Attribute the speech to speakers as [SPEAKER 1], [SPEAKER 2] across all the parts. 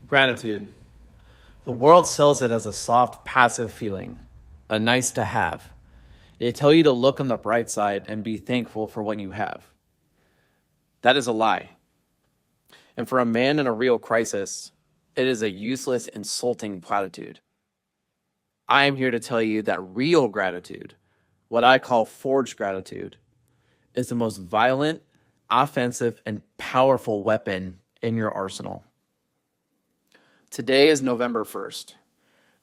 [SPEAKER 1] Gratitude. The world sells it as a soft, passive feeling, a nice to have. They tell you to look on the bright side and be thankful for what you have. That is a lie. And for a man in a real crisis, it is a useless, insulting platitude. I am here to tell you that real gratitude, what I call forged gratitude, is the most violent, offensive, and powerful weapon in your arsenal. Today is November 1st.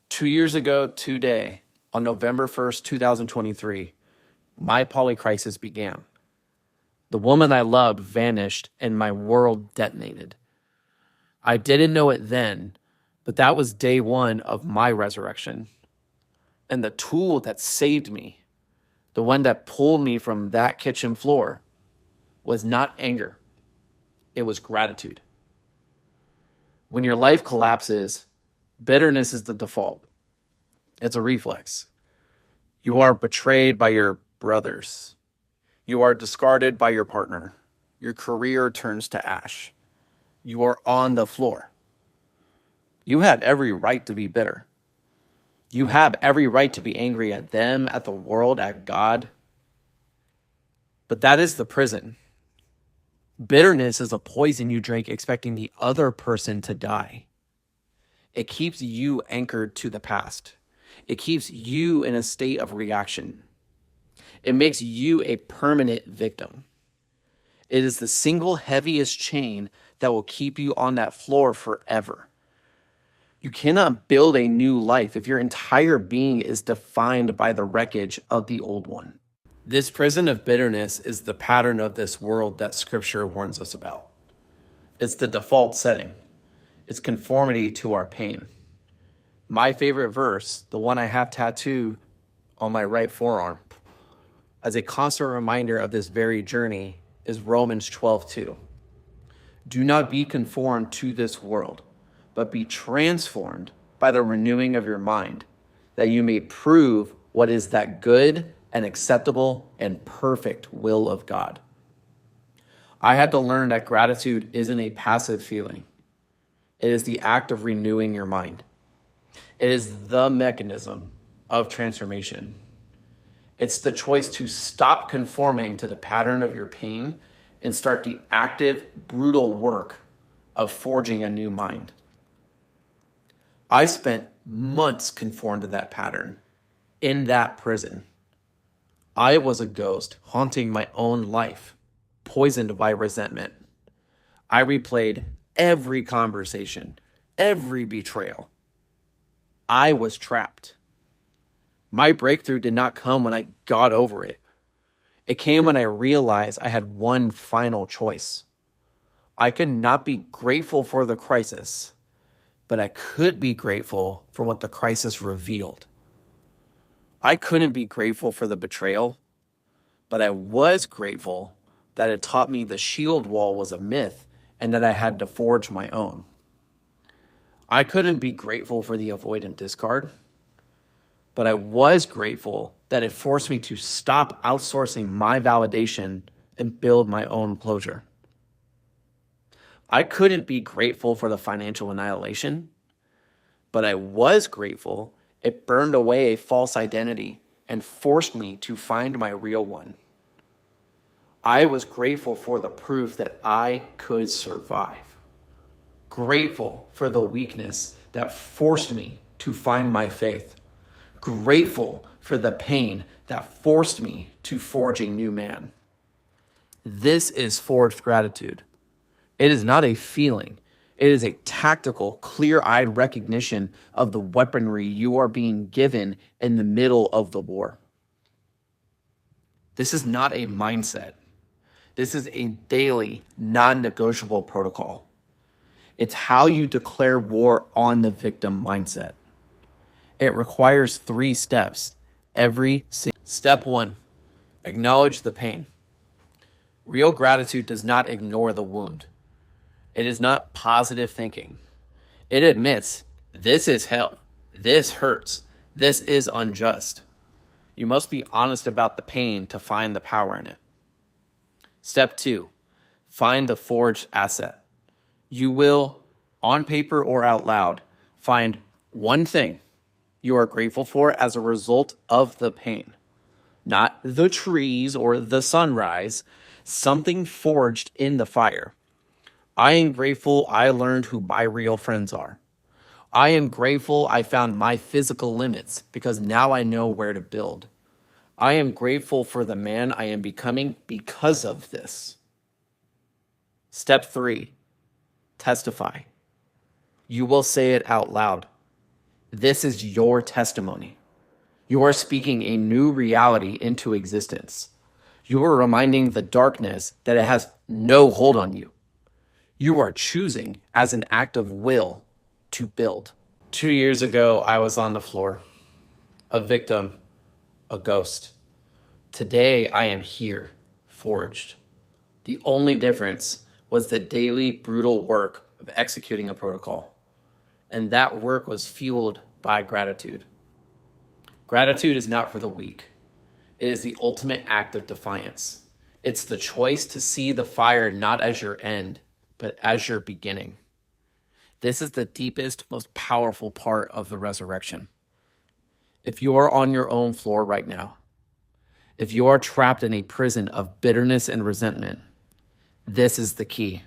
[SPEAKER 1] 2 years ago today, on November 1st, 2023, my polycrisis began. The woman I loved vanished and my world detonated. I didn't know it then, but that was day one of my resurrection. And the tool that saved me, the one that pulled me from that kitchen floor, was not anger. It was gratitude. When your life collapses, bitterness is the default. It's a reflex. You are betrayed by your brothers. You are discarded by your partner. Your career turns to ash. You are on the floor. You had every right to be bitter. You have every right to be angry at them, at the world, at God. But that is the prison. Bitterness is a poison you drink expecting the other person to die. It keeps you anchored to the past. It keeps you in a state of reaction. It makes you a permanent victim. It is the single heaviest chain that will keep you on that floor forever. You cannot build a new life if your entire being is defined by the wreckage of the old one. This prison of bitterness is the pattern of this world that Scripture warns us about. It's the default setting. It's conformity to our pain. My favorite verse, the one I have tattooed on my right forearm, as a constant reminder of this very journey, is Romans 12:2. Do not be conformed to this world, but be transformed by the renewing of your mind, that you may prove what is that good and acceptable and perfect will of God. I had to learn that gratitude isn't a passive feeling. It is the act of renewing your mind. It is the mechanism of transformation. It's the choice to stop conforming to the pattern of your pain and start the active, brutal work of forging a new mind. I spent months conformed to that pattern, in that prison. I was a ghost haunting my own life, poisoned by resentment. I replayed every conversation, every betrayal. I was trapped. My breakthrough did not come when I got over it. It came when I realized I had one final choice. I could not be grateful for the crisis, but I could be grateful for what the crisis revealed. I couldn't be grateful for the betrayal, but I was grateful that it taught me the shield wall was a myth and that I had to forge my own. I couldn't be grateful for the avoidant discard, but I was grateful that it forced me to stop outsourcing my validation and build my own closure. I couldn't be grateful for the financial annihilation, but I was grateful it burned away a false identity and forced me to find my real one. I was grateful for the proof that I could survive. Grateful for the weakness that forced me to find my faith. Grateful for the pain that forced me to forge a new man. This is forged gratitude. It is not a feeling. It is a tactical, clear-eyed recognition of the weaponry you are being given in the middle of the war. This is not a mindset. This is a daily, non-negotiable protocol. It's how you declare war on the victim mindset. It requires 3 steps. Step 1, acknowledge the pain. Real gratitude does not ignore the wound. It is not positive thinking. It admits, this is hell. This hurts. This is unjust. You must be honest about the pain to find the power in it. Step 2, find the forged asset. You will on paper or out loud, find one thing you are grateful for as a result of the pain. Not the trees or the sunrise, something forged in the fire. I am grateful I learned who my real friends are. I am grateful I found my physical limits because now I know where to build. I am grateful for the man I am becoming because of this. Step 3, testify. You will say it out loud. This is your testimony. You are speaking a new reality into existence. You are reminding the darkness that it has no hold on you. You are choosing as an act of will to build. 2 years ago, I was on the floor, a victim, a ghost. Today, I am here, forged. The only difference was the daily brutal work of executing a protocol. And that work was fueled by gratitude. Gratitude is not for the weak. It is the ultimate act of defiance. It's the choice to see the fire not as your end, but as your beginning. This is the deepest, most powerful part of the resurrection. If you are on your own floor right now, if you are trapped in a prison of bitterness and resentment, this is the key.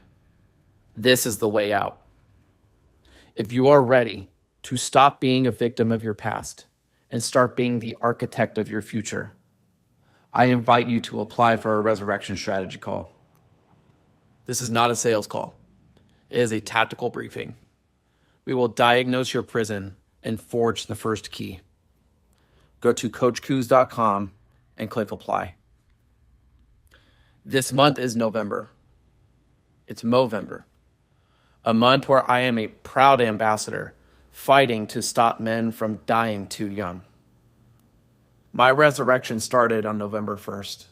[SPEAKER 1] This is the way out. If you are ready to stop being a victim of your past and start being the architect of your future, I invite you to apply for a resurrection strategy call. This is not a sales call. It is a tactical briefing. We will diagnose your prison and forge the first key. Go to coachcoos.com and click apply. This month is November. It's Movember, a month where I am a proud ambassador fighting to stop men from dying too young. My resurrection started on November 1st.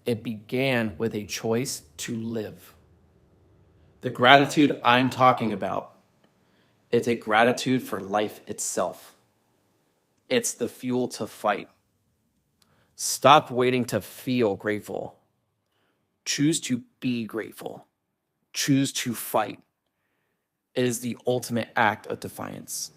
[SPEAKER 1] It began with a choice to live. The gratitude I'm talking about is a gratitude for life itself. It's the fuel to fight. Stop waiting to feel grateful. Choose to be grateful. Choose to fight. It is the ultimate act of defiance.